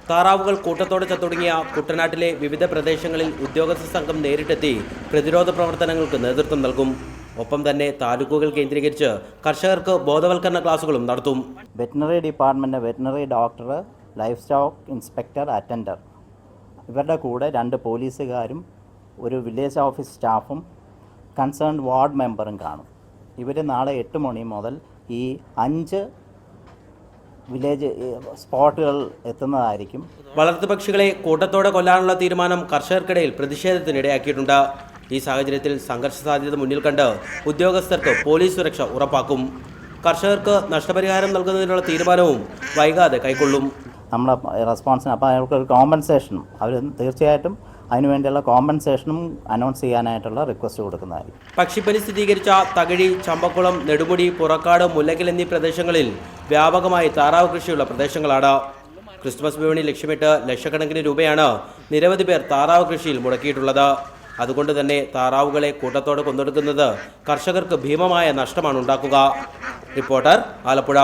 താറാവുകൾ കൂട്ടത്തോടെ ചത്തൊടുങ്ങിയ കുട്ടനാട്ടിലെ വിവിധ പ്രദേശങ്ങളിൽ ഉദ്യോഗസ്ഥ സംഘം നേരിട്ടെത്തി പ്രതിരോധ പ്രവർത്തനങ്ങൾക്ക് നേതൃത്വം നൽകും. ഒപ്പം തന്നെ താലൂക്കുകൾ കേന്ദ്രീകരിച്ച് കർഷകർക്ക് ബോധവൽക്കരണ ക്ലാസുകളും നടത്തും. Veterinary department veterinary doctor, life stock inspector, attender ഇവരുടെ കൂടെ 2 പോലീസുകാരും ഒരു വില്ലേജ് ഓഫീസ് സ്റ്റാഫും കൺസേൺ വാർഡ് മെമ്പറും കാണും. ഇവർ നാളെ 8 മണി മുതൽ ഈ 5 വില്ലേജ് സ്പോട്ടുകൾ എത്തുന്നതായിരിക്കും. വളർത്തുപക്ഷികളെ കൂട്ടത്തോടെ കൊല്ലാനുള്ള തീരുമാനം കർഷകർക്കിടയിൽ പ്രതിഷേധത്തിനിടയാക്കിയിട്ടുണ്ട്. ഈ സാഹചര്യത്തിൽ സംഘർഷ സാധ്യത മുന്നിൽ കണ്ട് ഉദ്യോഗസ്ഥർക്ക് പോലീസ് സുരക്ഷ ഉറപ്പാക്കും. കർഷകർക്ക് നഷ്ടപരിഹാരം നൽകുന്നതിനുള്ള തീരുമാനവും വൈകാതെ കൈക്കൊള്ളും. നമ്മളെ റെസ്പോൺസിന് അപ്പോൾ അയാൾക്കൊരു കോമ്പൻസേഷനും അവർ തീർച്ചയായിട്ടും അതിനുവേണ്ടിയുള്ള കോമ്പൻസേഷനും അനൗൺസ് ചെയ്യാനായിട്ടുള്ള റിക്വസ്റ്റ് കൊടുക്കുന്നതായിരിക്കും. പക്ഷിപ്പനി സ്ഥിരീകരിച്ച തകഴി, ചമ്പക്കുളം, നെടുമുടി, പുറക്കാട്, മുല്ലക്കൽ എന്നീ പ്രദേശങ്ങളിൽ വ്യാപകമായി താറാവ് കൃഷിയുള്ള പ്രദേശങ്ങളാണ്. ക്രിസ്മസ് വിപണി ലക്ഷ്യമിട്ട് ലക്ഷക്കണക്കിന് രൂപയാണ് നിരവധി പേർ താറാവ് കൃഷിയിൽ മുടക്കിയിട്ടുള്ളത്. അതുകൊണ്ട് തന്നെ താറാവുകളെ കൂട്ടത്തോടെ കൊന്നൊടുക്കുന്നത് കർഷകർക്ക് ഭീമമായ നഷ്ടമാണ് ഉണ്ടാക്കുക. റിപ്പോർട്ടർ, ആലപ്പുഴ.